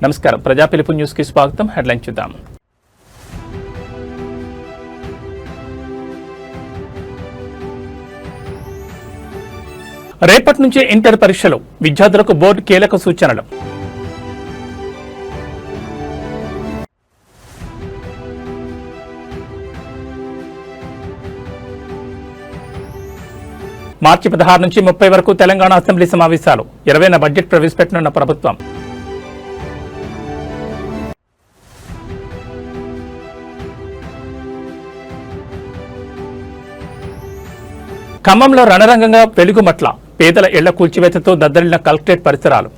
నమస్కారం ప్రజా పిలుపు న్యూస్ కి స్వాగతం. హెడ్లైన్ చూద్దాం. రేపటి నుంచి ఇంటర్ పరీక్షలు, విద్యార్థులకు బోర్డు కీలక సూచనలు. మార్చి 16 నుంచి 30 వరకు తెలంగాణ అసెంబ్లీ సమావేశాలు. 20న బడ్జెట్ ప్రవేశపెట్టనున్న ప్రభుత్వం. ఖమ్మంలో రణరంగంగా వెలుగుమట్ల, పేదల ఇళ్ల కూల్చివేతతో దద్దరిల్లిన కలెక్టరేట్ పరిసరాలు.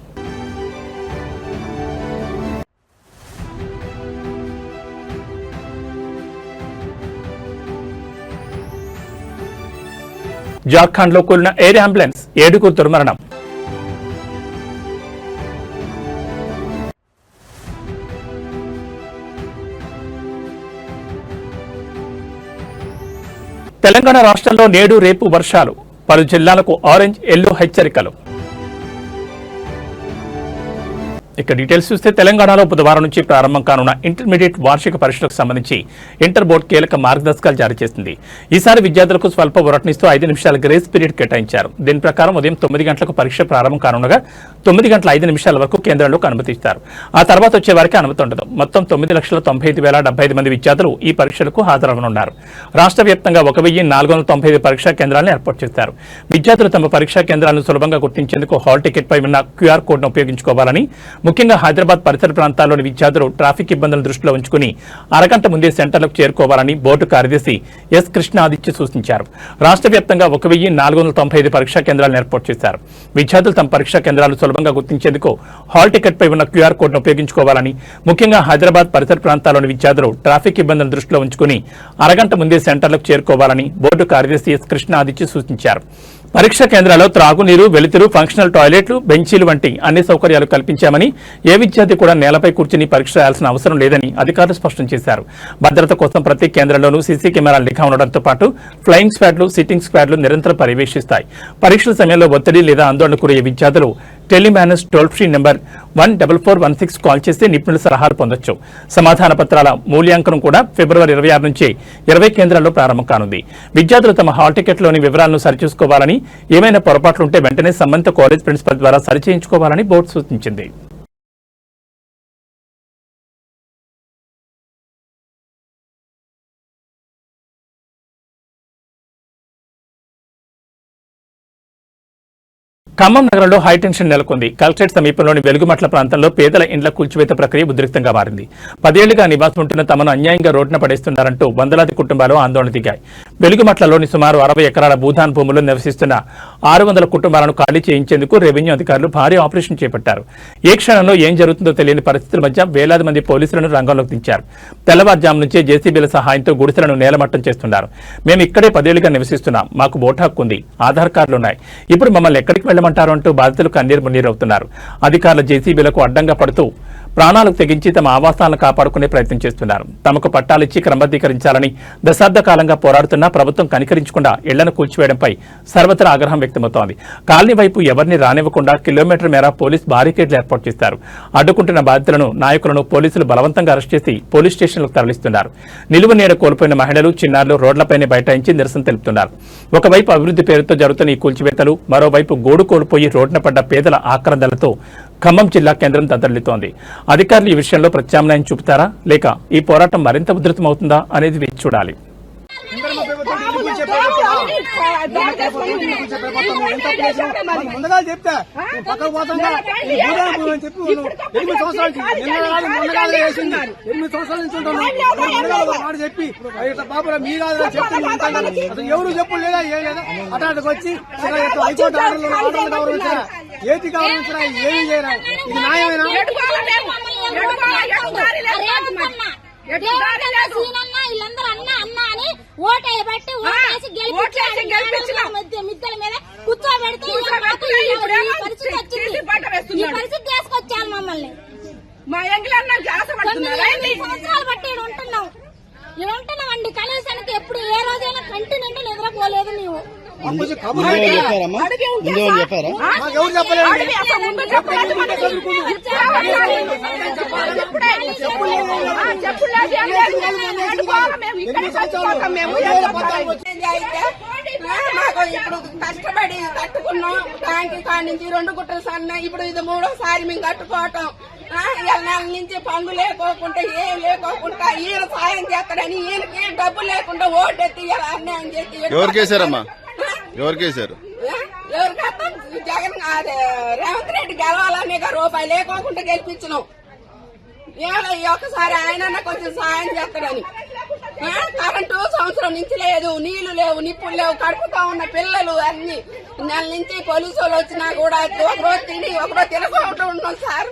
జార్ఖండ్లో కూలిన ఎయిర్ అంబులెన్స్, 7గురు దుర్మరణం. తెలంగాణ రాష్ట్రంలో నేడు రేపు వర్షాలు, పలు జిల్లాలకు ఆరెంజ్ ఎల్లో హెచ్చరికలు. ఇక డీటెయిల్స్ చూస్తే తెలంగాణలో బుధవారం నుంచి ప్రారంభం కానున్న ఇంటర్మీడియట్ వార్షిక పరీక్షలకు సంబంధించి ఇంటర్ బోర్డు కీలక మార్గదర్శకాలు జారీ చేసింది. ఈసారి విద్యార్థులకు స్వల్ప ఉరటనిస్తూ 5 నిమిషాల గ్రేస్ పీరియడ్ కేటాయించారు. దీని ప్రకారం ఉదయం 9 గంటలకు పరీక్ష ప్రారంభం కానుండగా 9 గంటల 5 నిమిషాల వరకు కేంద్రంలోకి అనుమతిస్తారు. ఆ తర్వాత వచ్చే వారికి అనుమతి ఉండదు. మొత్తం 9,95,075 మంది విద్యార్థులు ఈ పరీక్షలకు హాజరవనున్నారు. రాష్ట్ర వ్యాప్తంగా 1,495 పరీక్షా కేంద్రాలను ఏర్పాటు చేశారు. విద్యార్థులు తమ పరీక్షా కేంద్రాలను సులభంగా గుర్తించేందుకు హాల్ టికెట్ పై ఉన్న క్యూఆర్ కోడ్ను ఉపయోగించుకోవాలని, ముఖ్యంగా హైదరాబాద్ పరిసర ప్రాంతాల్లోని విద్యార్థులు ట్రాఫిక్ ఇబ్బందులను దృష్టిలో ఉంచుకుని అరగంట ముందే సెంటర్లకు చేరుకోవాలని బోర్డు కార్యదర్శి ఎస్ కృష్ణాదిత్య సూచించారు. రాష్ట్ర వ్యాప్తంగా 1,495 పరీక్షా కేంద్రాలను ఏర్పాటు చేశారు. విద్యార్థులు తమ పరీక్షా కేంద్రాలను సులభంగా గుర్తించేందుకు హాల్ టికెట్ పై ఉన్న క్యూఆర్ కోడ్ను ఉపయోగించుకోవాలని, ముఖ్యంగా హైదరాబాద్ పరిసర ప్రాంతాల్లోని విద్యార్థులు ట్రాఫిక్ ఇబ్బందులను దృష్టిలో ఉంచుకుని అరగంట ముందే సెంటర్లకు చేరుకోవాలని బోర్డు కార్యదర్శి ఎస్ కృష్ణాదిత్య సూచించారు. పరీక్షా కేంద్రాల్లో త్రాగునీరు, వెలుతురు, ఫంక్షనల్ టాయిలెట్లు, బెంచీలు వంటి అన్ని సౌకర్యాలు కల్పించామని, ఏ విద్యార్థి కూడా నేలపై కూర్చుని పరీక్ష రాయాల్సిన అవసరం లేదని అధికారులు స్పష్టం చేశారు. భద్రత కోసం ప్రతి కేంద్రంలోనూ సీసీ కెమెరాలు నిఘా ఉండడంతో పాటు ఫ్లయింగ్ స్క్వాడ్లు, సిట్టింగ్ స్క్వాడ్లు నిరంతరం పర్యవేక్షిస్తాయి. పరీక్షల సమయంలో ఒత్తిడి లేదా ఆందోళన గురయ్యే విద్యార్థులు TeleMANAS toll free number 14416 call చేసి నిపుణుల సలహాలు పొందొచ్చు. సమాధాన పత్రాల మూల్యాంకనం కూడా ఫిబ్రవరి 26 నుంచి 20 కేంద్రాల్లో ప్రారంభం కానుంది. విద్యార్థులు తమ హాల్ టికెట్లోని వివరాలను సరిచూసుకోవాలని, ఏమైనా పొరపాట్లుంటే వెంటనే సంబంధిత కాలేజ్ ప్రిన్సిపల్ ద్వారా సరిచేయించుకోవాలని బోర్డు సూచించింది. ఖమ్మం నగరంలో హైటెన్షన్ నెలకొంది. కలెక్టరేట్ సమీపంలోని వెలుగుమట్ల ప్రాంతంలో పేదల ఇండ్ల కూల్చివేత ప్రక్రియ ఉద్రిక్తంగా మారింది. 10 ఏళ్లుగా నివాసం ఉంటున్న తమను అన్యాయంగా రోడ్డున పడేస్తున్నారంటూ వందలాది కుటుంబాలు ఆందోళన దిగాయి. వెలుగుమట్లలోని సుమారు 60 ఎకరాల భూదాన్ భూముల్లో నివసిస్తున్న 600 కుటుంబాలను ఖాళీ చేయించేందుకు రెవెన్యూ అధికారులు భారీ ఆపరేషన్ చేపట్టారు. ఏ క్షణంలో ఏం జరుగుతుందో తెలియని పరిస్థితుల మధ్య వేలాది మంది పోలీసులను రంగంలోకి దించారు. తెల్లవారుజాము నుంచే జేసీబీల సహాయంతో గుడిసెలను నేలమట్టం చేస్తున్నారు. మేము ఇక్కడే 10 ఏళ్లుగా నివసిస్తున్నాం, మాకు ఓటు హక్కు ఉంది, ఆధార్ కార్డులు ఉన్నాయి, ఇప్పుడు మమ్మల్ని ఎక్కడికి వెళ్ళమంటారు అంటూ బాధితులు కన్నీరు మున్నీరవుతున్నారు. అధికారుల జేసీబీలకు అడ్డంగా పడుతూ ప్రాణాలకు తెగించి తమ ఆవాసాలను కాపాడుకునే ప్రయత్నం చేస్తున్నారు. తమకు పట్టాలిచ్చి క్రమబద్ధీకరించాలని దశాబ్ద కాలంగా పోరాడుతున్నా ప్రభుత్వం కనికరించకుండా ఇళ్లను కూల్చివేయడంపై సర్వత్రా ఆగ్రహం వ్యక్తమవుతోంది. కాలనీ వైపు ఎవరిని రానివ్వకుండా కిలోమీటర్ మేర పోలీస్ బారికేడ్లు ఏర్పాటు చేశారు. అడ్డుకుంటున్న బాధితులను, నాయకులను పోలీసులు బలవంతంగా అరెస్ట్ చేసి పోలీస్ స్టేషన్లకు తరలిస్తున్నారు. నిలువ నీడ కోల్పోయిన మహిళలు, చిన్నారులు రోడ్లపైనే బైఠాయించి నిరసన తెలుపుతున్నారు. ఒకవైపు అభివృద్ధి పేరుతో జరుగుతున్న ఈ కూల్చివేతలు, మరోవైపు గోడు కోల్పోయి రోడ్డున పడ్డ పేదల ఆక్రందనలతో ఖమ్మం జిల్లా కేంద్రం దద్దరిల్లుతోంది. అధికారులు ఈ విషయంలో ప్రత్యామ్నాయం చూపుతారా, లేక ఈ పోరాటం మరింత ఉధృతమవుతుందా అనేది వేచి చూడాలి. ముందుగా చెప్తే పక్కకు పోతుందా 8 సంవత్సరాల నుంచి ఉంటాను చెప్పి బాబు మీ కాదు చెప్తే ఎవరు చెప్పు లేదా ఏ లేదా అటాటకు వచ్చి హైకోర్టు ఆర్డర్లు గౌరవించరా, ఏటి గౌరవించరా, ఏమి చేయరా, ఇది న్యాయమేనా? మమ్మల్ని ఉంటున్నామండి. కనీసానికి ఎప్పుడు ఏ రోజైనా కంటి నిండా నిద్రపోలేదు. నీవు మాకు చెప్పారమ్మా చెప్పారా మాకు ఎవరు చెప్పలేదు మాకు ఇప్పుడు కష్టపడి కట్టుకున్నాం ట్యాంకి కాడి నుంచి 2 గుట్టలు సన్న ఇప్పుడు ఇది 3వ సారి మేము కట్టుకోవటం నెల నుంచి పనులు లేకోకుండా ఏం లేకోకుండా ఈయన సాయం చేస్తాడని ఈయనకి డబ్బు లేకుండా ఓటెత్తి అన్యాయం చేసి ఎవరికేసారమ్మా ఎవరికేసారు ఎవరికైతే జగన్ రేవంత్ రెడ్డి గెలవాలనే రూపాయి లేకోకుండా గెలిపించినాం ఒకసారి ఆయన కొంచెం సాయం చేస్తాడని కరెంటు సంవత్సరం నుంచి లేదు, నీళ్లు లేవు, నిప్పులు లేవు, కడుపుతా ఉన్న పిల్లలు అన్ని నెల నుంచి పోలీసు వాళ్ళు వచ్చినా కూడా ఒకరోజు తిని ఒకరోజు తినకుండా ఉన్నాం సార్.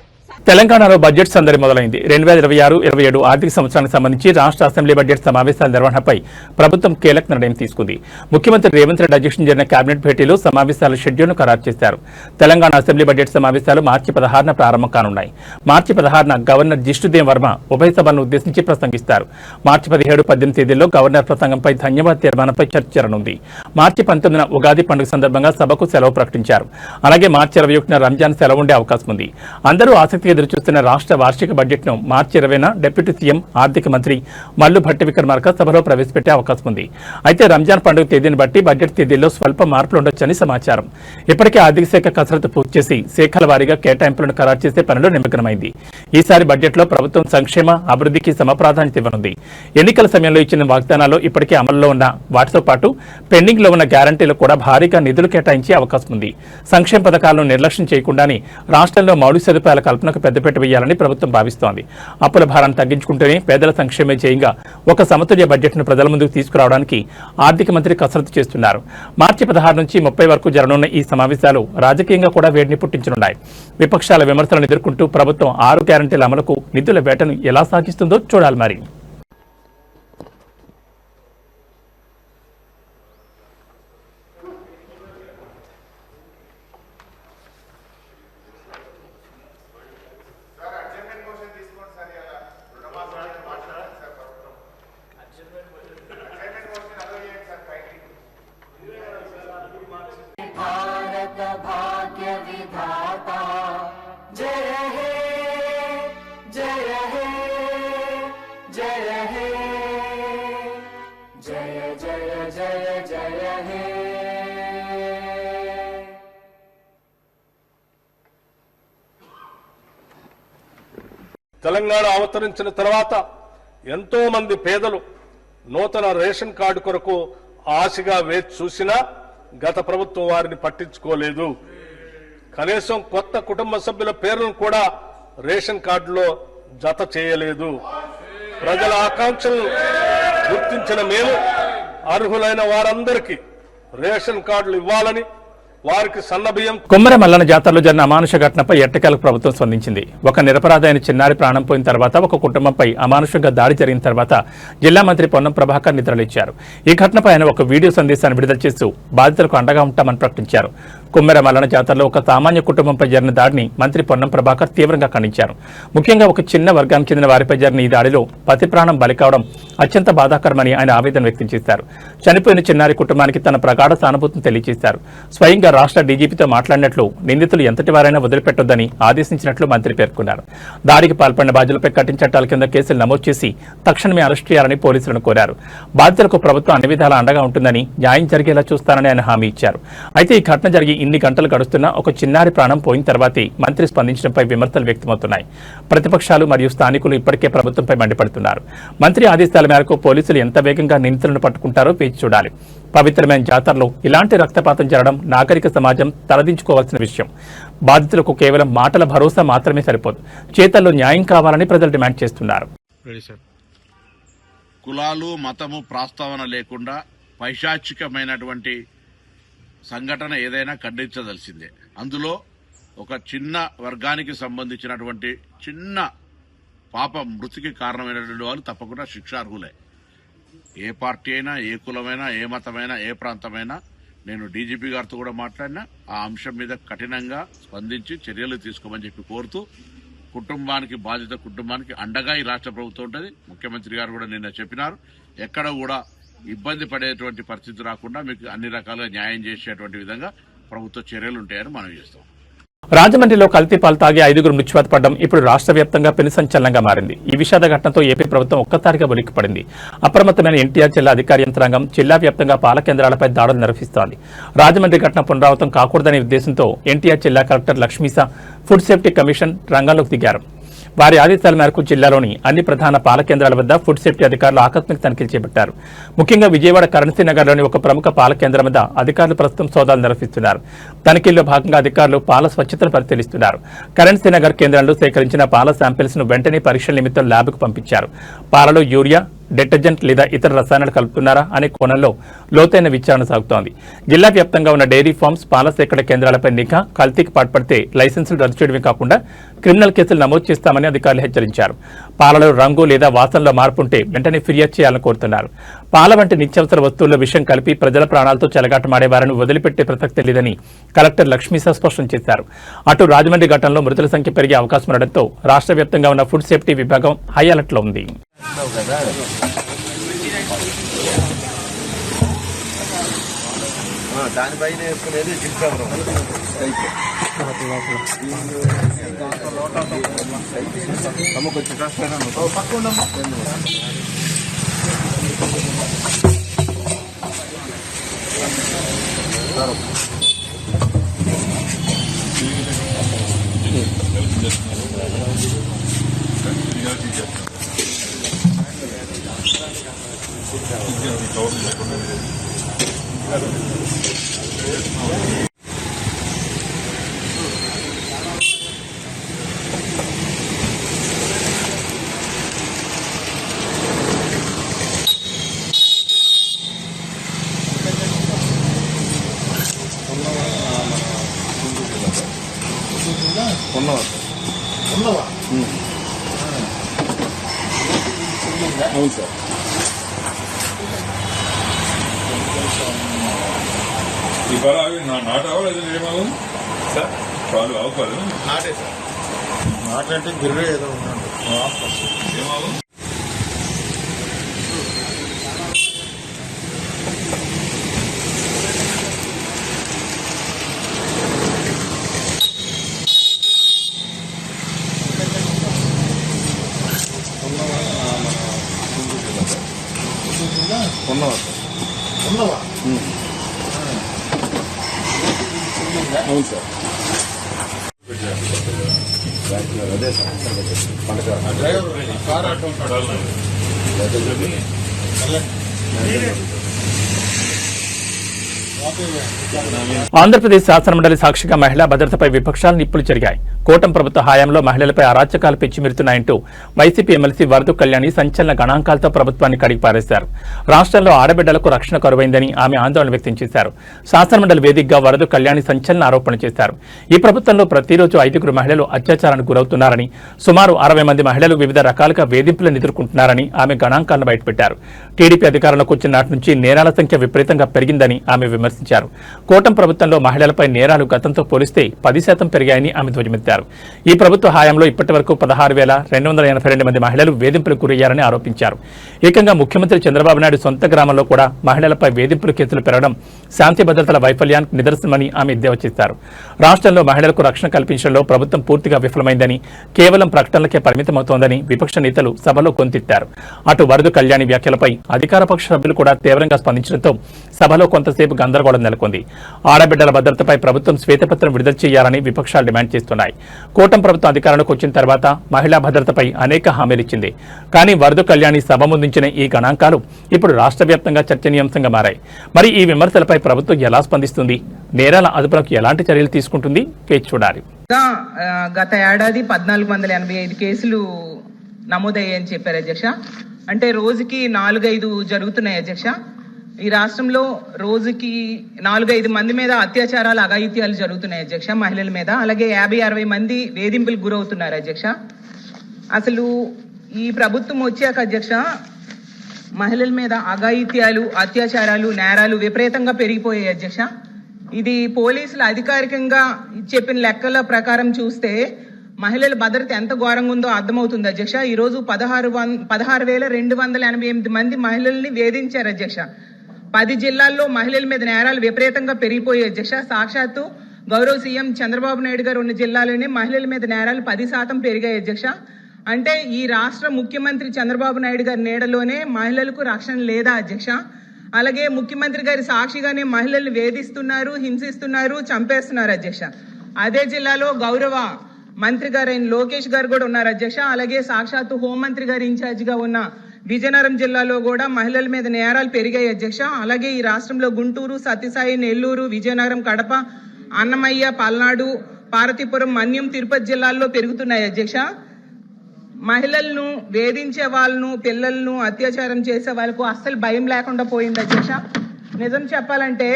తెలంగాణలో బడ్జెట్ సందడి మొదలైంది. 2026-27 ఆర్థిక సంవత్సరానికి సంబంధించి రాష్ట్ర అసెంబ్లీ బడ్జెట్ సమావేశాల నిర్వహణపై ప్రభుత్వం కీలక నిర్ణయం తీసుకుంది. ముఖ్యమంత్రి రేవంత్ రెడ్డి అధ్యక్షతన జరిగిన కేబినెట్ భేటీలో సమావేశాల షెడ్యూల్ను ఖరారు చేశారు. తెలంగాణ అసెంబ్లీ బడ్జెట్ సమావేశాలు మార్చి 16న ప్రారంభం కానున్నాయి. మార్చి 16న గవర్నర్ జిష్ణుదేవ్ వర్మ ఉభయ సభలను ఉద్దేశించి ప్రసంగిస్తారు. మార్చి 17-18 తేదీల్లో గవర్నర్ ప్రసంగంపై ధన్యవాద తీర్మానంపై చర్చ జరగనుంది. మార్చి 19న ఉగాది పండుగ సందర్భంగా సభకు సెలవు ప్రకటించారు. అలాగే మార్చి 21న రంజాన్ సెలవు ఉండే అవకాశం ఉంది. అందరూ ఆసక్తిగా ఎదురుచూస్తున్న రాష్ట్ర వార్షిక బడ్జెట్ను మార్చి 20న డిప్యూటీ సీఎం ఆర్థిక మంత్రి మల్లు భట్టి విక్రమార్క సభలో ప్రవేశపెట్టే అవకాశం ఉంది. అయితే రంజాన్ పండుగ తేదీని బట్టి బడ్జెట్ తేదీల్లో స్వల్ప మార్పులు ఉండొచ్చని సమాచారం. ఇప్పటికే ఆర్థిక శాఖ కసరత్తు పూర్తి చేసి శాఖల వారీగా కేటాయింపులను ఖరారు చేసే పనిలో నిమగ్నమైంది. ఈసారి బడ్జెట్లో ప్రభుత్వం సంక్షేమ అభివృద్ధికి సమప్రాధాన్యత ఇవ్వనుంది. ఎన్నికల సమయంలో ఇచ్చిన వాగ్దానాలు ఇప్పటికే అమల్లో ఉన్న వాటితో పాటు పెండింగ్ లో ఉన్న గ్యారంటీలు కూడా భారీగా నిధులు కేటాయించే అవకాశం ఉంది. సంక్షేమ పథకాలను నిర్లక్ష్యం చేయకుండానే రాష్ట్రంలో మౌలిక సదుపాయాల కల్పనకు పెద్దపీట వేయాలని ప్రభుత్వం భావిస్తోంది. అప్పుల భారాన్ని తగ్గించుకుంటేనే పేదల సంక్షేమే ధ్యేయంగా ఒక సమతుల్య బడ్జెట్ను ప్రజల ముందుకు తీసుకురావడానికి ఆర్థిక మంత్రి కసరత్తు చేస్తున్నారు. మార్చి 16 నుంచి 30 వరకు జరగనున్న ఈ సమావేశాలు రాజకీయంగా కూడా వేడిని పుట్టించనున్నాయి. విపక్షాల విమర్శలను ఎదుర్కొంటూ ప్రభుత్వం 6 గ్యారంటీల అమలుకు నిధుల వేటను ఎలా సాగిస్తుందో చూడాలి. మరి भारत भाग्य विधाता जय हे जय हे जय हे जय जय जय जय हे తెలంగాణ అవతరించిన తర్వాత ఎంతో మంది పేదలు నూతన రేషన్ కార్డు కొరకు ఆశగా వేచి చూసినా గత ప్రభుత్వం వారిని పట్టించుకోలేదు. కనీసం కొత్త కుటుంబ సభ్యుల పేర్లను కూడా రేషన్ కార్డులో జత చేయలేదు. ప్రజల ఆకాంక్షలను గుర్తించిన మేము అర్హులైన వారందరికీ రేషన్ కార్డులు ఇవ్వాలని వారికి సన్నబియ్యం. కొమ్మర మల్లన్న జాతరలో జరిగిన అమానుష ఘటనపై ఎట్టకేలకు ప్రభుత్వం స్పందించింది. ఒక నిరపరాధైన చిన్నారి ప్రాణం పోయిన తర్వాత ఒక కుటుంబంపై అమానుషంగా దాడి జరిగిన తర్వాత జిల్లా మంత్రి పొన్నం ప్రభాకర్ నిద్రలేచారు. ఈ ఘటనపై ఆయన ఒక వీడియో సందేశాన్ని విడుదల చేస్తూ బాధితులకు అండగా ఉంటామని ప్రకటించారు. కొమ్మెర మల్లన్న జాతరలో ఒక సామాన్య కుటుంబంపై జరిగిన దాడిని మంత్రి పొన్నం ప్రభాకర్ తీవ్రంగా ఖండించారు. ముఖ్యంగా ఒక చిన్న వర్గానికి చెందిన వారిపై జరిగిన ఈ దాడిలో పతి ప్రాణం బలి కావడం అత్యంత బాధాకరమని ఆయన ఆవేదన వ్యక్తం చేశారు. చనిపోయిన చిన్నారి కుటుంబానికి తన ప్రగాఢ సానుభూతిని తెలియజేశారు. స్వయంగా రాష్ట్ర డీజీపీతో మాట్లాడినట్లు నిందితులు ఎంతటి వారైనా వదిలిపెట్టొద్దని ఆదేశించినట్లు మంత్రి పేర్కొన్నారు. దాడికి పాల్పడిన బాధ్యులపై కఠిన చట్టాల కింద కేసులు నమోదు చేసి తక్షణమే అరెస్ట్ చేయాలని పోలీసులను కోరారు. బాధితులకు ప్రభుత్వం అన్ని విధాలా అండగా ఉంటుందని, న్యాయం జరిగేలా చూస్తానని ఆయన హామీ ఇచ్చారు. అయితే ఈ ఘటన జరిగి ఇన్ని గంటలు గడుస్తున్నా ఒక చిన్నారి ప్రాణం పోయిన తర్వాతే మంత్రి స్పందించడంపై విమర్శలు వ్యక్తమవుతున్నాయి. ప్రతిపక్షాలు మరియు స్థానికులు ఇప్పటికే ప్రభుత్వంపై మండిపడుతున్నారు. మంత్రి ఆదేశాల మేరకు పోలీసులు ఎంత వేగంగా నిందితులను పట్టుకుంటారో వేచి చూడాలి. పవిత్రమైన జాతరలో ఇలాంటి రక్తపాతం జరగడం నాగరిక సమాజం తలదించుకోవాల్సిన విషయం. బాధితులకు కేవలం మాటల భరోసా మాత్రమే సరిపోదు, చేతల్లో న్యాయం కావాలని ప్రజలు డిమాండ్ చేస్తున్నారు. కులాలు మతము ప్రస్తావన లేకుండా పైశాచికమైనటువంటి సంఘటన ఏదైనా ఖండించదలసిందే. అందులో ఒక చిన్న వర్గానికి సంబంధించినటువంటి చిన్న పాపం మృతికి కారణమైనటువంటి వాళ్ళు తప్పకుండా శిక్షార్హులే. ఏ పార్టీ అయినా, ఏ కులమైనా, ఏ మతమైనా, ఏ ప్రాంతమైనా నేను డీజీపీ గారితో కూడా మాట్లాడినా ఆ అంశం మీద కఠినంగా స్పందించి చర్యలు తీసుకోమని చెప్పి కోరుతూ, కుటుంబానికి బాధిత కుటుంబానికి అండగా ఈ రాష్ట్ర ప్రభుత్వం ఉంటుంది. ముఖ్యమంత్రి గారు కూడా నిన్న చెప్పినారు, ఎక్కడ కూడా ఇబ్బంది పడేటువంటి పరిస్థితి రాకుండా మీకు అన్ని రకాలుగా న్యాయం చేసేటువంటి విధంగా ప్రభుత్వ చర్యలు ఉంటాయని మనం చేస్తాం. రాజమండ్రిలో కల్తీ పాలు తాగి 5గురు మృత్యువాత పడడం ఇప్పుడు రాష్ట్ర వ్యాప్తంగా పెను సంచలనంగా మారింది. ఈ విషాద ఘటనతో ఏపీ ప్రభుత్వం ఒక్కసారిగా ఉలిక్కిపడింది. అప్రమత్తమైన ఎన్టీఆర్ జిల్లా అధికార యంత్రాంగం జిల్లా వ్యాప్తంగా పాల కేంద్రాలపై దాడులు నిర్వహిస్తోంది. రాజమండ్రి ఘటన పునరావృతం కాకూడదనే ఉద్దేశంతో ఎన్టీఆర్ జిల్లా collector Lakshmisha food safety commission రంగంలోకి దిగారు. వారి ఆదేశాల మేరకు జిల్లాలోని అన్ని ప్రధాన పాల కేంద్రాల వద్ద ఫుడ్ సేఫ్టీ అధికారులు ఆకస్మిక తనిఖీలు చేపట్టారు. ముఖ్యంగా విజయవాడ కరెన్సీ నగర్లోని ఒక ప్రముఖ పాల కేంద్రం వద్ద అధికారులు ప్రస్తుతం సోదాలు నిర్వహిస్తున్నారు. తనిఖీల్లో భాగంగా అధికారులు పాల స్వచ్ఛతను పరిశీలిస్తున్నారు. కరెన్సీ నగర్ కేంద్రంలో సేకరించిన పాల శాంపిల్స్ ను వెంటనే పరీక్షల నిమిత్తం ల్యాబ్కు పంపించారు. పాలలో యూరియా, డిటర్జెంట్ లేదా ఇతర రసాయనాలు కలుపుతున్నారా అనే కోణంలో లోతైన విచారణ సాగుతోంది. జిల్లా వ్యాప్తంగా ఉన్న డైరీ ఫార్మ్స్, పాల సేకరణ కేంద్రాలపై నిఘా, కల్తీకి పాల్పడితే లైసెన్సులు రద్దు చేయడమే కాకుండా క్రిమినల్ కేసులు నమోదు చేస్తామని అధికారులు హెచ్చరించారు. పాలలో రంగు లేదా వాసనలో మార్పు ఉంటే వెంటనే ఫిర్యాదు చేయాలని కోరుతున్నారు. పాల వంటి నిత్యావసర వస్తువుల్లో విషం కలిపి ప్రజల ప్రాణాలతో చెలగాటమాడే వారిని వదిలిపెట్టే ప్రసక్తి లేదని కలెక్టర్ లక్ష్మీసా స్పష్టం చేశారు. అటు రాజమండ్రి ఘటనలో మృతుల సంఖ్య పెరిగే అవకాశం ఉండడంతో రాష్ట్ర వ్యాప్తంగా ఉన్న ఫుడ్ సేఫ్టీ విభాగం హై అలర్ట్లో ఉంది. దానిపైన వేసుకునేది అవును సార్. ఈ పాలు అవి నాటావా లేదా ఏమావు సార్? పాలు ఆవు పాలు నాటే సార్. నాటంటే గిర్రే ఏదో ఉన్నాడు ఏమావు. ఉన్నవా? అవును సార్. అదే sir. Driver car auto Andhra Pradesh శాసనమండలి సాక్షిగా మహిళా భద్రతపై విపక్షాలు నిప్పులు జరిగాయి. కూటమి ప్రభుత్వ హయాంలో మహిళలపై అరాచకాలు పెచ్చిమిరుతున్నాయంటూ వైసీపీ ఎమ్మెల్సీ వరదు కళ్యాణి సంచలన గణాంకాలతో ప్రభుత్వాన్ని కడిగిపారేశారు. రాష్ట్రంలో ఆడబిడ్డలకు రక్షణ కరువైందని ఆమె ఆందోళన వ్యక్తం చేశారు. శాసనమండలి వేదికగా వరదు కళ్యాణి సంచలన ఆరోపణలు చేశారు. ఈ ప్రభుత్వంలో ప్రతిరోజు 5గురు మహిళలు అత్యాచారానికి గురవుతున్నారని, సుమారు 60 మంది మహిళలు వివిధ రకాలుగా వేధింపులను ఎదుర్కొంటున్నారని ఆమె గణాంకాలను బయటపెట్టారు. టీడీపీ అధికారంలోకి వచ్చిన నాటి నుంచి నేరాల సంఖ్య విపరీతంగా పెరిగిందని ఆమె విమర్శించారు. కూటమి ప్రభుత్వంలో మహిళలపై నేరాలు గతంతో పోలిస్తే 10% పెరిగాయని ఆమె ధ్వజమెత్తారు. ఈ ప్రభుత్వ హయాంలో ఇప్పటి వరకు 16,282 మంది మహిళలు వేధింపులకు గురయ్యారని ఆరోపించారు. ఏకంగా ముఖ్యమంత్రి చంద్రబాబు నాయుడు సొంత గ్రామంలో కూడా మహిళలపై వేధింపుల కేసులు పెరగడం శాంతి భద్రతల వైఫల్యానికి నిదర్శనమని ఆమె ఎద్దేవా చేశారు. రాష్ట్రంలో మహిళలకు రక్షణ కల్పించడంలో ప్రభుత్వం పూర్తిగా విఫలమైందని, కేవలం ప్రకటనలకే పరిమితమవుతోందని విపక్ష నేతలు సభలో కొంతెత్తారు. అటు వరదు కళ్యాణి వ్యాఖ్యలపై అధికారపక్ష సభ్యులు కూడా తీవ్రంగా స్పందించడంతో సభలో కొంతసేపు గందరగోళం నెలకొంది. ఆడబిడ్డల భద్రతపై ప్రభుత్వం శ్వేతపత్రం విడుదల చేయాలని విపక్షాలు డిమాండ్ చేస్తున్నాయి. కూటమి ప్రభుత్వం అధికారంలోకి వచ్చిన తర్వాత మహిళా భద్రతపై అనేక హామీలిచ్చింది. కానీ వరదు కళ్యాణి సభ ముందుంచిన ఈ గణాంకాలు ఇప్పుడు రాష్ట్ర వ్యాప్తంగా చర్చనీయాంశంగా మారాయి. మరి ఈ విమర్శలపై ప్రభుత్వం ఎలా స్పందిస్తుంది? నేరాల అదుపులకు ఎలాంటి చర్యలు తీసుకుంటుంది? వేచి చూడాలి. గత ఏడాది 1485 కేసులు నమోదయ్యాయని చెప్పారు అధ్యక్ష. అంటే రోజుకి 4-5 జరుగుతున్నాయి అధ్యక్ష. ఈ రాష్ట్రంలో రోజుకి 4-5 మంది మీద అత్యాచారాలు, అఘాయిత్యాలు జరుగుతున్నాయి అధ్యక్ష, మహిళల మీద. అలాగే 50-60 మంది వేధింపులకు గురవుతున్నారు అధ్యక్ష. అసలు ఈ ప్రభుత్వం వచ్చాక అధ్యక్ష మహిళల మీద అఘాయిత్యాలు, అత్యాచారాలు, నేరాలు విపరీతంగా పెరిగిపోయాయి అధ్యక్ష. ఇది పోలీసులు అధికారికంగా చెప్పిన లెక్కల ప్రకారం చూస్తే మహిళల భద్రత ఎంత ఘోరంగా ఉందో అర్థమవుతుంది అధ్యక్ష. ఈరోజు 16,288 మంది మహిళల్ని వేధించారు అధ్యక్ష. 10 జిల్లాల్లో మహిళల మీద నేరాలు విపరీతంగా పెరిగిపోయాయి అధ్యక్ష. సాక్షాత్తు గౌరవ సీఎం చంద్రబాబు నాయుడు గారు ఉన్న జిల్లాలోనే మహిళల మీద నేరాలు 10% పెరిగాయి అధ్యక్ష. అంటే ఈ రాష్ట్ర ముఖ్యమంత్రి చంద్రబాబు నాయుడు గారి నీడలోనే మహిళలకు రక్షణ లేదా అధ్యక్ష? అలాగే ముఖ్యమంత్రి గారి సాక్షిగానే మహిళల్ని వేధిస్తున్నారు, హింసిస్తున్నారు, చంపేస్తున్నారు అధ్యక్ష. అదే జిల్లాలో గౌరవ మంత్రి గారైన లోకేష్ గారు కూడా ఉన్నారు అధ్యక్ష. అలాగే సాక్షాత్తు హోంమంత్రి గారి ఇన్ఛార్జిగా ఉన్న విజయనగరం జిల్లాలో కూడా మహిళల మీద నేరాలు పెరిగాయి అధ్యక్ష. అలాగే ఈ రాష్ట్రంలో గుంటూరు, సత్యసాయి, నెల్లూరు, విజయనగరం, కడప, అన్నమయ్య, పల్నాడు, పార్వతీపురం, మన్యం, తిరుపతి జిల్లాల్లో పెరుగుతున్నాయి అధ్యక్ష. మహిళలను వేధించే వాళ్ళను, పిల్లలను అత్యాచారం చేసే వాళ్ళకు అస్సలు భయం లేకుండా పోయింది అధ్యక్ష. నిజం చెప్పాలంటే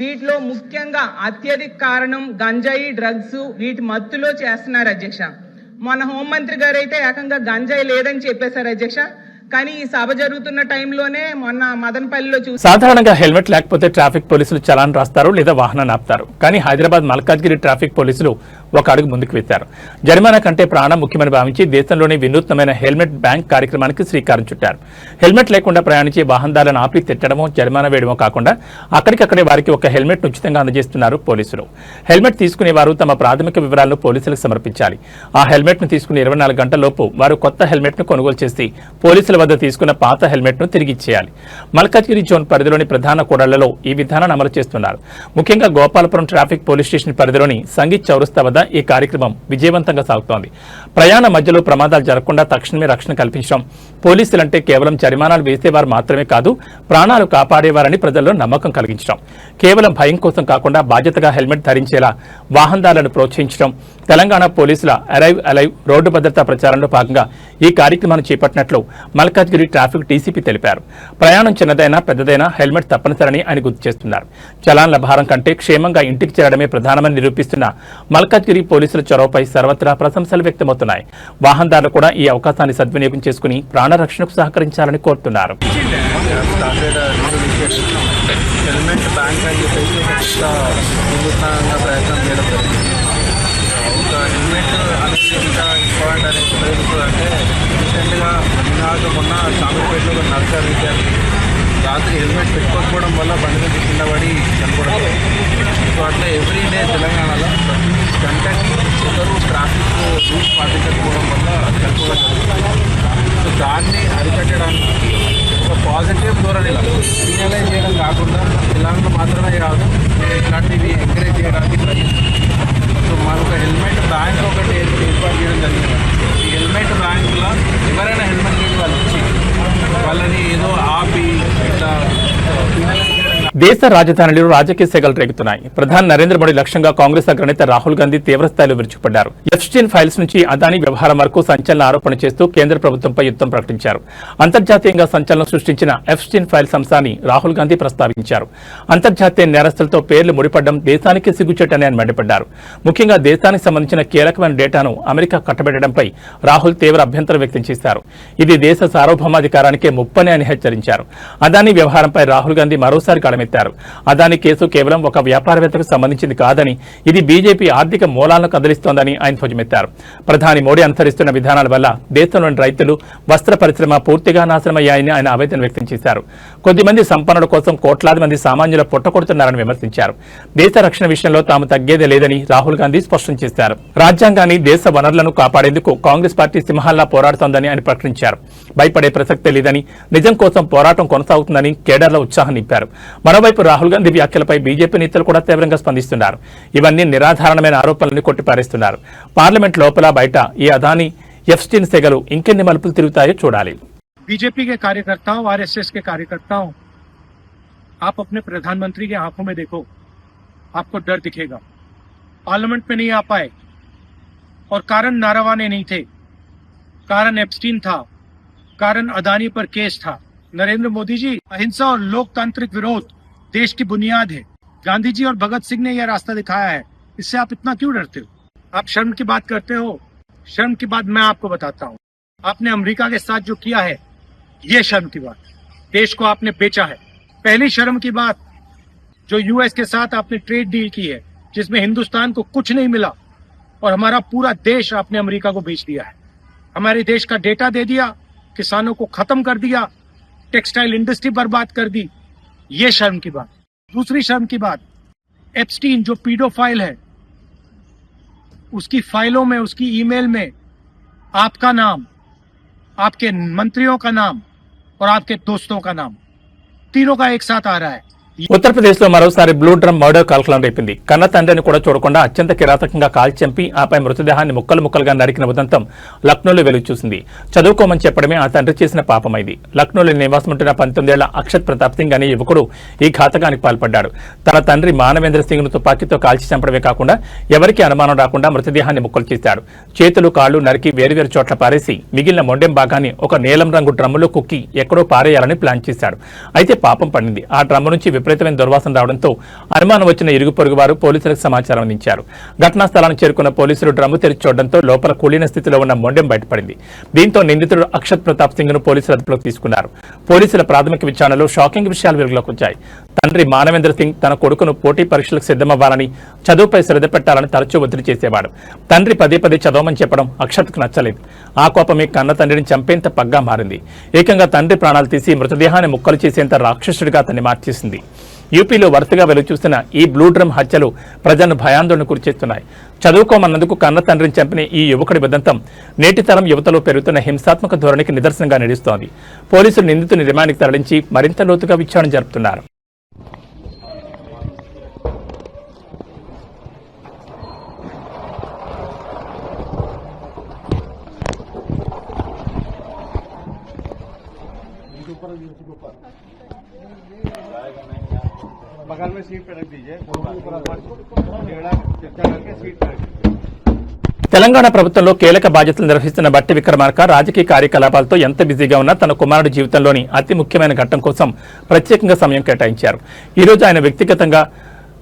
వీటిలో ముఖ్యంగా అత్యధిక కారణం గంజాయి, డ్రగ్స్, వీటి మత్తులో చేస్తున్నారు అధ్యక్ష. మన హోంమంత్రి గారు అయితే ఏకంగా గంజాయి లేదని చెప్పేశారు అధ్యక్ష. కానీ ఈ సభ జరుగుతున్న టైంలోనే మొన్న మదనపల్లిలో చూసి సాధారణంగా హెల్మెట్ లేకపోతే ట్రాఫిక్ పోలీసులు చలాన్ రాస్తారు లేదా వాహనాన్ని ఆపుతారు. కానీ హైదరాబాద్ మల్కాజ్గిరి ట్రాఫిక్ పోలీసులు ఒక అడుగు ముందుకు వేశారు. జరిమానా కంటే ప్రాణం ముఖ్యమని భావించి దేశంలోని వినూత్నమైన హెల్మెట్ బ్యాంక్ కార్యక్రమానికి శ్రీకారం చుట్టారు. హెల్మెట్ లేకుండా ప్రయాణించే వాహనదారులను ఆపి తిట్టడమో, జరిమానా వేయడమో కాకుండా అక్కడికక్కడే వారికి ఒక హెల్మెట్ ఉచితంగా అందజేస్తున్నారు పోలీసులు. హెల్మెట్ తీసుకునేవారు తమ ప్రాథమిక వివరాలను పోలీసులకు సమర్పించాలి. ఆ హెల్మెట్ ను తీసుకుని 24 గంటలలోపు వారు కొత్త హెల్మెట్ ను కొనుగోలు చేసి పోలీసుల వద్ద తీసుకున్న పాత హెల్మెట్ ను తిరిగి ఇచ్చేయాలి. మల్కాజ్గిరి జోన్ పరిధిలోని ప్రధాన కూడళ్లలో ఈ విధానాన్ని అమలు చేస్తున్నారు. ముఖ్యంగా గోపాలపురం ట్రాఫిక్ పోలీస్ స్టేషన్ పరిధిలోని సంగీత్ చౌరస్తా వద్ద ఈ కార్యక్రమం విజయవంతంగా సాగుతోంది. ప్రయాణ మధ్యలో ప్రమాదాలు జరగకుండా తక్షణమే రక్షణ కల్పించడం, పోలీసులంటే కేవలం జరిమానాలు వేసేవారు మాత్రమే కాదు, ప్రాణాలు కాపాడేవారని ప్రజల్లో నమ్మకం కలిగించడం, కేవలం భయం కోసం కాకుండా బాధ్యతగా హెల్మెట్ ధరించేలా వాహనదారులను ప్రోత్సహించడం తెలంగాణ పోలీసుల అరైవ్ అలైవ్ రోడ్డు భద్రతా ప్రచారంలో భాగంగా ఈ కార్యక్రమాన్ని చేపట్టినట్లు మల్కాజ్గిరి ట్రాఫిక్ డీసీపీ తెలిపారు. ప్రయాణం చిన్నదైనా పెద్దదైనా హెల్మెట్ తప్పనిసరని ఆయన గుర్తు చేస్తున్నారు. చలాన్ల భారం కంటే క్షేమంగా ఇంటికి చేరడమే ప్రధానమని నిరూపిస్తున్న మల్కాజ్గిరి పోలీసుల చొరవపై సర్వత్రా ప్రశంసలు వ్యక్తమవుతున్నాయి. వాహనదారులు కూడా ఈ అవకాశాన్ని సద్వినియోగం చేసుకుని ప్రాణరక్షణకు సహకరించాలని కోరుతున్నారు. హెల్మెట్ బ్యాంక్ అని చెప్పేసి వినూత్నంగా ప్రయత్నం చేయడం జరిగింది. ఒక హెల్మెట్ అనేది ఎంత ఇంపార్టెంట్ అనేది అంటే రీసెంట్గా మొన్న సామర్పేటలో ఒక నర్సరీ విద్యార్థి రాత్రి హెల్మెట్ పెట్టుకోకపోవడం వల్ల బండి మీద కింద పడి చనిపోవడం. సో అట్లా ఎవ్రీడే తెలంగాణలో ప్రతి గంటకి ఒకరు ట్రాఫిక్ రూల్స్ పాటించకపోవడం వల్ల చనిపోవడం జరుగుతుంది. సో దాన్ని అరికట్టడానికి ఒక పాజిటివ్ ధోరణిలో రియలైజ్ చేయడం కాకుండా తెలంగాణ మాత్రమే కాదు, ఇట్లాంటివి ఎంకరేజ్ చేయడానికి ట్రై చేస్తుంది. సో మాకు ఒక హెల్మెట్ బ్యాంక్ ఒకటి ఏర్పాటు చేయడం జరిగింది. ఈ హెల్మెట్ బ్యాంకులో ఎవరైనా హెల్మెట్ లేని వాళ్ళు వచ్చి వాళ్ళని ఏదో ఆపి ఇట్లా దేశ రాజధానిలో రాజకీయ సెగలు రేగుతున్నాయి. ప్రధాని నరేంద్ర మోడీ లక్ష్యంగా కాంగ్రెస్ అగ్రనేత రాహుల్ గాంధీ తీవ్రస్థాయిలో విరుచుకుపడ్డారు. ఎఫ్స్టీన్ ఫైల్స్ నుంచి అదానీ వ్యవహారం వరకు సంచలన ఆరోపణ చేస్తూ కేంద్ర ప్రభుత్వంపై యుద్ధం ప్రకటించారు. అంతర్జాతీయంగా సంచలనం సృష్టించిన ఎఫ్స్టీన్ ఫైల్స్ అంశాన్ని రాహుల్ గాంధీ ప్రస్తావించారు. అంతర్జాతీయ నేరస్తులతో పేర్లు ముడిపడడం దేశానికి సిగ్గుచేటని ఆయన మండిపడ్డారు. ముఖ్యంగా దేశానికి సంబంధించిన కీలకమైన డేటాను అమెరికా కట్టబెట్టడంపై రాహుల్ తీవ్ర అభ్యంతరం వ్యక్తం చేశారు. ఇది దేశ సార్వభౌమాధికారానికే ముప్పని అని హెచ్చరించారు. అదానీ వ్యవహారంపై రాహుల్ గాంధీ మరోసారి కళమెత్తారు. అదానీ కేసు కేవలం ఒక వ్యాపారవేత్తకు సంబంధించింది కాదని, ఇది బీజేపీ ఆర్థిక మూలాలను కదిలిస్తోందని ఆయన ధ్వజమెత్తారు. ప్రధాని మోడీ అనుసరిస్తున్న విధానాల వల్ల దేశంలోని రైతులు, వస్త్ర పరిశ్రమ పూర్తిగా నాశనమయ్యాయని ఆయన ఆవేదన వ్యక్తం చేశారు. కొద్దిమంది సంపన్నుల కోసం కోట్లాది మంది సామాన్యుల పుట్టకొడుతున్నారని విమర్శించారు. దేశ రక్షణ విషయంలో తాము తగ్గేదే లేదని రాహుల్ గాంధీ స్పష్టం చేశారు. రాజ్యాంగాన్ని, దేశ వనరులను కాపాడేందుకు కాంగ్రెస్ పార్టీ సింహాల్లా పోరాడుతోందని ఆయన ప్రకటించారు. భయపడే ప్రసక్తే లేదని, నిజం కోసం పోరాటం కొనసాగుతుందని కేడర్లో ఉత్సాహం నింపారు. మరోవైపు రాహుల్ గాంధీ వ్యాఖ్యలపై బీజేపీ నేతలు కూడా తీవ్రంగా స్పందిస్తున్నారు. ఇవన్నీ నిరాధారణమైన ఆరోపణలని కొట్టిపారేస్తున్నారు. పార్లమెంట్ లోపల బయట ఈ అదానీ ఎఫ్స్టీన్ సెగలు ఇంకెన్ని మలుపులు తిరుగుతాయో చూడాలి. बीजेपी के कार्यकर्ताओं, आरएसएस के कार्यकर्ताओं, आप अपने प्रधानमंत्री के आंखों में देखो, आपको डर दिखेगा. पार्लियामेंट में नहीं आ पाए और कारण नारावाने नहीं थे, कारण एप्स्टीन था, कारण अदानी पर केस था. नरेंद्र मोदी जी, अहिंसा और लोकतांत्रिक विरोध देश की बुनियाद है. गांधी जी और भगत सिंह ने यह रास्ता दिखाया है. इससे आप इतना क्यों डरते हो? आप शर्म की बात करते हो. शर्म की बात मैं आपको बताता हूँ. आपने अमेरिका के साथ जो किया है, ये शर्म की बात. देश को आपने बेचा है. पहली शर्म की बात, जो यूएस के साथ आपने ट्रेड डील की है, जिसमें हिंदुस्तान को कुछ नहीं मिला, और हमारा पूरा देश आपने अमेरिका को बेच दिया है। हमारे देश का डेटा दे दिया, किसानों को खत्म कर दिया, टेक्सटाइल इंडस्ट्री बर्बाद कर दी। ये शर्म की बात। दूसरी शर्म की बात, एप्स्टीन जो पीडोफाइल है, उसकी फाइलों में, उसकी ईमेल में आपका नाम, आपके मंत्रियों का नाम और आपके दोस्तों का नाम, तीनों का एक साथ आ रहा है। ఉత్తరప్రదేశ్ లో మరోసారి బ్లూ డ్రమ్ మర్డర్ కలకలం రేపింది. కన్న తండ్రిని కూడా చూడకుండా అత్యంత కిరాతకంగా కాల్చి చంపి ఆపై మృతదేహాన్ని ముక్కలు ముక్కలుగా నరికిన ఉదంతం లక్నోలో వెలుగు చూసింది. చదువుకోమని చెప్పడమే ఆ తండ్రి చేసిన పాపమైంది. లక్నోలో నివాసముంటున్న 19 ఏళ్ల అక్షత్ ప్రతాప్ సింగ్ అనే యువకుడు ఈ ఘాతకానికి పాల్పడ్డాడు. తన తండ్రి మానవేంద్ర సింగ్ ను తుపాకీతో కాల్చి చంపడమే కాకుండా ఎవరికీ అనుమానం రాకుండా మృతదేహాన్ని ముక్కలు చేశాడు. చేతులు కాళ్లు నరికి వేరువేరు చోట్ల పారేసి మిగిలిన మొండెం భాగాన్ని ఒక నీలం రంగు డ్రమ్ములో కుక్కి ఎక్కడో పారేయాలని ప్లాన్ చేశాడు. అయితే పాపం పండింది. ఆ డ్రమ్ము నుంచి విపరీతమైన దుర్వాసన రావడంతో అనుమానం వచ్చిన ఇరుగు పొరుగు వారు పోలీసులకు సమాచారం అందించారు. ఘటనా స్థలానికి చేరుకున్న పోలీసులు డ్రమ్ము తెరిచి చూడడంతో లోపల కూలిన స్థితిలో ఉన్న మొండెం బయటపడింది. దీంతో నిందితుడు అక్షత్ ప్రతాప్ సింగ్ ను పోలీసులు అదుపులోకి తీసుకున్నారు. పోలీసుల ప్రాథమిక విచారణలో షాకింగ్ విషయాలు వెలుగులోకి వచ్చాయి. తండ్రి మానవేంద్ర సింగ్ తన కొడుకును పోటీ పరీక్షలకు సిద్ధమవ్వాలని, చదువుపై శ్రద్ధ పెట్టాలని తరచూ ఒత్తిడి చేసేవాడు. తండ్రి పదే పదే చదవమని చెప్పడం అక్షత్కు నచ్చలేదు. ఆ కోపమే కన్న తండ్రిని చంపేంత పగ్గా మారింది. ఏకంగా తండ్రి ప్రాణాలు తీసి మృతదేహాన్ని ముక్కలు చేసేంత రాక్షసుడిగా అతన్ని మార్చేసింది. యూపీలో వరుసగా వెలుగుచూస్తున్న ఈ బ్లూ డ్రమ్ హత్యలు ప్రజలను భయాందోళనకు గురిచేస్తున్నాయి. చదువుకోమన్నందుకు కన్న తండ్రిని చంపిన ఈ యువకుడి ఉదంతం నేటి తరం యువతలో పెరుగుతున్న హింసాత్మక ధోరణికి నిదర్శనంగా నిలుస్తోంది. పోలీసులు నిందితుని రిమాండ్కి తరలించి మరింత లోతుగా విచారణ జరుపుతున్నారు. बगल में सीट पे रख दीजिए, चर्चा करके सीट पे रख दीजिए. తెలంగాణ ప్రభుత్వంలో కీలక బాధ్యతలు నిర్వహిస్తున్న బట్టి విక్రమార్క రాజకీయ కార్యకలాపాలతో ఎంత బిజీగా ఉన్నా తన కుమారుడి జీవితంలోని అతి ముఖ్యమైన ఘట్టం కోసం ప్రత్యేకంగా సమయం కేటాయించారు. ఈ రోజు ఆయన వ్యక్తిగతంగా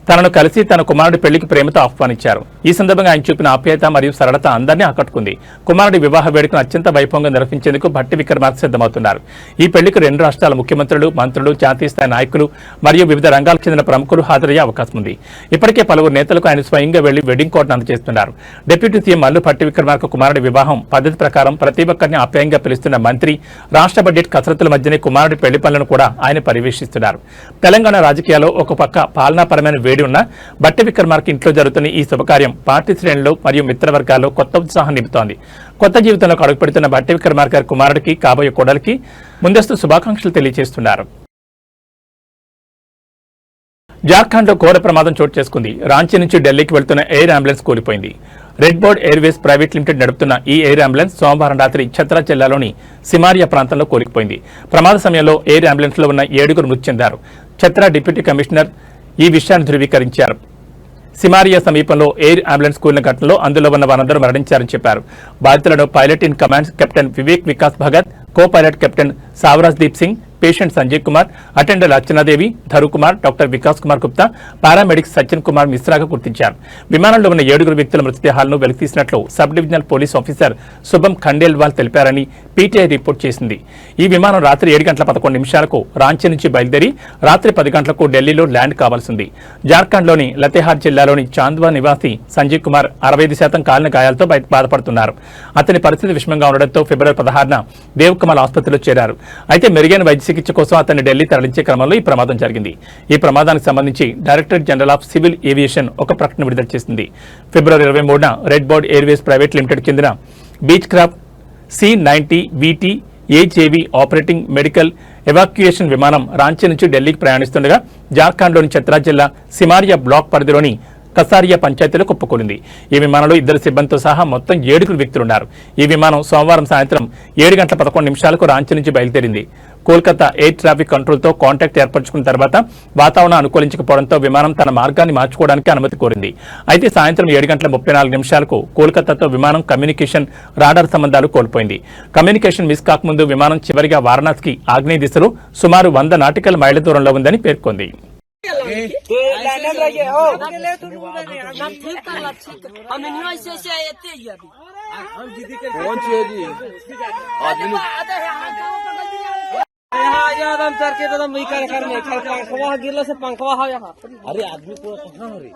తనను కలిసి తన కుమారుడి పెళ్లికి ప్రేమతో ఆహ్వానించారు. ఈ సందర్భంగా ఆయన చూపిన ఆప్యాయత మరియు సరళత అందరినీ ఆకట్టుకుంది. కుమారుడి వివాహ వేడుకను అత్యంత వైభవంగా నిర్వహించేందుకు భట్టి విక్రమార్క సిద్ధమవుతున్నారు. ఈ పెళ్లికి 2 రాష్ట్రాల ముఖ్యమంత్రులు, మంత్రులు, జాతీయ స్థాయి నాయకులు మరియు వివిధ రంగాలకు చెందిన ప్రముఖులు హాజరయ్యే అవకాశం ఉంది. ఇప్పటికే పలువురు నేతలకు ఆయన స్వయంగా వెళ్లి వెడ్డింగ్ కోడ్ను అందజేస్తున్నారు. డిప్యూటీ సీఎం మల్లు భట్టి విక్రమార్క కుమారుడి వివాహం పద్ధతి ప్రకారం ప్రతి ఒక్కరిని ఆప్యాయంగా పిలుస్తున్న మంత్రి, రాష్ట్ర బడ్జెట్ కసరత్తుల మధ్యనే కుమారుడి పెళ్లి పనులను కూడా ఆయన పర్యవేక్షిస్తున్నారు. తెలంగాణ రాజకీయాల్లో ఒక పక్క పాలనాపరమైన ఉన్న బట్టి విక్రమార్క ఇంట్లో జరుగుతున్న ఈ శుభకార్యం పార్టీ శ్రేణులు మరియు మిత్రవర్గాల్లో కొత్త ఉత్సాహం నింపుతోంది. కొత్త జీవితంలోకి అడుగుపెడుతున్న బట్టి విక్రమార్క కుమారుడికి, కాబోయే కోడలికి ముందస్తు శుభాకాంక్షలు తెలియజేస్తున్నారు. జార్ఖండ్ లో ఘోర ప్రమాదం చోటు చేసుకుంది. రాంచీ నుంచి ఢిల్లీకి వెళ్తున్న ఎయిర్ అంబులెన్స్ కూలిపోయింది. Red bird airways private limited నడుపుతున్న ఈ ఎయిర్ అంబులెన్స్ సోమవారం రాత్రి ఛత్రా జిల్లాలోని సిమారియా ప్రాంతంలో కూలిపోయింది. ప్రమాద సమయంలో ఎయిర్ అంబులెన్స్ లో ఉన్న 7 మృతి చెందారు. ఛత్రా డిప్యూటీ కమిషనర్ ఈ విషయాన్ని ధృవీకరించారు. సిమారియా సమీపంలో ఎయిర్ అంబులెన్స్ కూలిన ఘటనలో అందులో ఉన్న వారందరూ మరణించారని చెప్పారు. బాధితులను pilot in command captain Vivek Vikas Bhagat, co pilot captain Savraj Deep Singh, patient Sanjay Kumar, attender Archanadevi, Dharu Kumar, doctor Vikas Kumar Gupta, paramedics Sachin Kumar మిశ్రాగా గుర్తించారు. విమానంలో ఉన్న 7 వ్యక్తుల మృతదేహాలను వెలికితీసినట్లు sub divisional police officer Shubham Khandelwal తెలిపారని PTI report చేసింది. ఈ విమానం రాత్రి 7:11 రాంచీ నుంచి బయలుదేరి రాత్రి 10 ఢిల్లీలో ల్యాండ్ కావాల్సింది. జార్ఖండ్లోని లతేహార్ జిల్లాలోని చాంద్వా నివాసి సంజయ్ కుమార్ 65% కాలిన గాయాలతో బాధపడుతున్నారు. అతని పరిస్థితి విషమంగా ఉండడంతో ఫిబ్రవరి 16న దేవ్ కమల్ ఆసుపత్రిలో చేరారు. అయితే మెరుగైన వైద్య చికిత్స కోసం అతన్ని ఢిల్లీ తరలించే క్రమంలో ఈ ప్రమాదం జరిగింది. ఈ ప్రమాదానికి సంబంధించి director general of civil aviation ఒక ప్రకటన విడుదల చేసింది. ఫిబ్రవరి 23న red bird airways private limited చెందిన beech craft C-90 VT AJV operating medical evacuation విమానం రాంచీ నుంచి ఢిల్లీకి ప్రయాణిస్తుండగా జార్ఖండ్లోని ఛత్రా జిల్లా సిమారియా బ్లాక్ పరిధిలోని కసారియా పంచాయతీలో కుప్పకూలింది. ఈ విమానంలో 2 సిబ్బందితో సహా మొత్తం 7 వ్యక్తులున్నారు. ఈ విమానం సోమవారం సాయంత్రం 7:11 రాంచీ నుంచి బయలుదేరింది. కోల్కతా ఎయిర్ ట్రాఫిక్ కంట్రోల్తో కాంటాక్ట్ ఏర్పరచుకున్న తర్వాత వాతావరణం అనుకూలించకపోవడంతో విమానం తన మార్గాన్ని మార్చుకోవడానికి అనుమతి కోరింది. అయితే సాయంత్రం 7:34 కోల్కతాతో విమానం కమ్యూనికేషన్, రాడార్ సంబంధాలు కోల్పోయింది. కమ్యూనికేషన్ మిస్ కాకముందు విమానం చివరిగా వారణాసికి ఆగ్నేయ దిశలో సుమారు 100 నాటికల్ మైళ్ల దూరంలో ఉందని పేర్కొంది. आदम सर के एकदम वही कर में कल पंखवा गिरलो से पंखवा हो यहाँ अरे आदमी पूरा कहाँ हो रे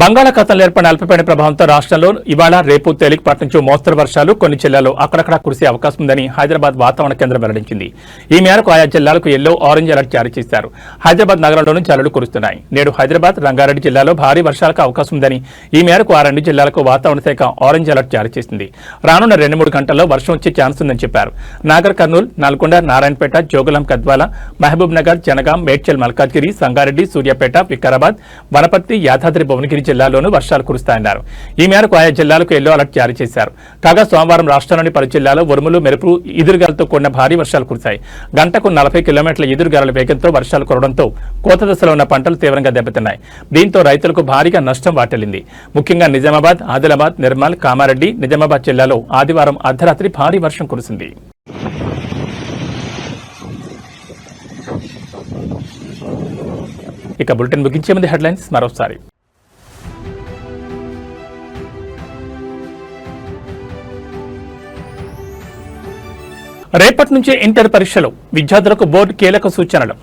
బంగాళాఖాతంలో ఏర్పడిన అల్పపీడన ప్రభావంతో రాష్ట్రంలో ఇవాళ రేపు తేలికపాటి నుంచి మోస్తరు వర్షాలు కొన్ని జిల్లాల్లో అక్కడక్కడ కురిసే అవకాశం ఉందని హైదరాబాద్ వాతావరణ కేంద్రం వెల్లడించింది. ఈ మేరకు ఆయా జిల్లాలకు ఎల్లో ఆరెంజ్ అలర్ట్ జారీ చేశారు. హైదరాబాద్ నగరంలోనూ జల్లులు కురుస్తున్నాయి. నేడు హైదరాబాద్, రంగారెడ్డి జిల్లాలో భారీ వర్షాలకు అవకాశం ఉందని ఈ మేరకు ఆ రెండు జిల్లాలకు వాతావరణ శాఖ ఆరెంజ్ అలర్ట్ జారీ చేసింది. రానున్న 2-3 గంటల్లో వర్షం వచ్చే ఛాన్స్ ఉందని చెప్పారు. నాగర్ కర్నూలు, నల్గొండ, నారాయణపేట, జోగులాం గద్వాల, మహబూబ్ నగర్, జనగాం, మేడ్చల్, మల్కాజ్గిరి, సంగారెడ్డి, సూర్యాపేట, వికారాబాద్, వనపర్తి, యాదాద్రి, భువనగిరి జిల్లాల్లోనూ వర్షాలు కురుస్తాయన్నారు. ఈ మేరకు ఆయా జిల్లాలకు ఎల్లో అలర్ట్ జారీ చేశారు. కాగా సోమవారం రాష్ట్రంలోని పలు జిల్లాలో ఉరుములు, మెరుపు, ఈదురుగాలతో కూడిన భారీ వర్షాలు కురిశాయి. గంటకు 40 కిలోమీటర్ల ఈదురుగాలుల వేగంతో వర్షాలు కురవడంతో కోత దశలో ఉన్న పంటలు తీవ్రంగా దెబ్బతిన్నాయి. దీంతో రైతులకు భారీగా నష్టం వాటిల్లింది. ముఖ్యంగా నిజామాబాద్, ఆదిలాబాద్, నిర్మల్, కామారెడ్డి, నిజామాబాద్ జిల్లాలో ఆదివారం అర్ధరాత్రి భారీ వర్షం కురిసింది. ఇక బులెటిన్ ముగించే ముందు హెడ్లైన్స్ మరోసారి. రేపటి నుంచే ఇంటర్ పరీక్షలు, విద్యార్థులకు బోర్డు కీలక సూచనలు.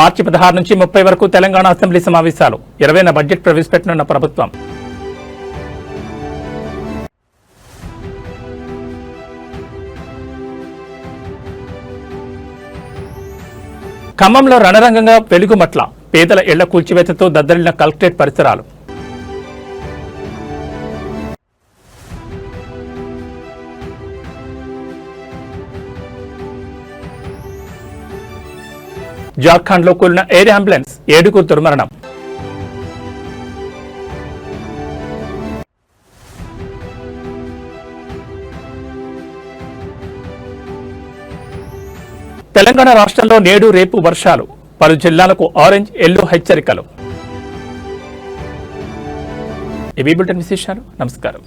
మార్చి 16 నుంచి 30 వరకు తెలంగాణ అసెంబ్లీ సమావేశాలు, 20న బడ్జెట్ ప్రవేశపెట్టనున్న ప్రభుత్వం. ఖమ్మంలో రణరంగంగా వెలుగుమట్ల, పేదల ఇళ్ల కూల్చివేతతో దద్దరిల్లిన కలెక్టరేట్ పరిసరాలు. జార్ఖండ్లో కూలిన ఎయిర్ అంబులెన్స్, 7గురు దుర్మరణం. తెలంగాణ రాష్ట్రంలో నేడు రేపు వర్షాలు, పలు జిల్లాలకు ఆరెంజ్, ఎల్లో హెచ్చరికలు. ఇవి బులెటిన్ విశేషాలు. నమస్కారం.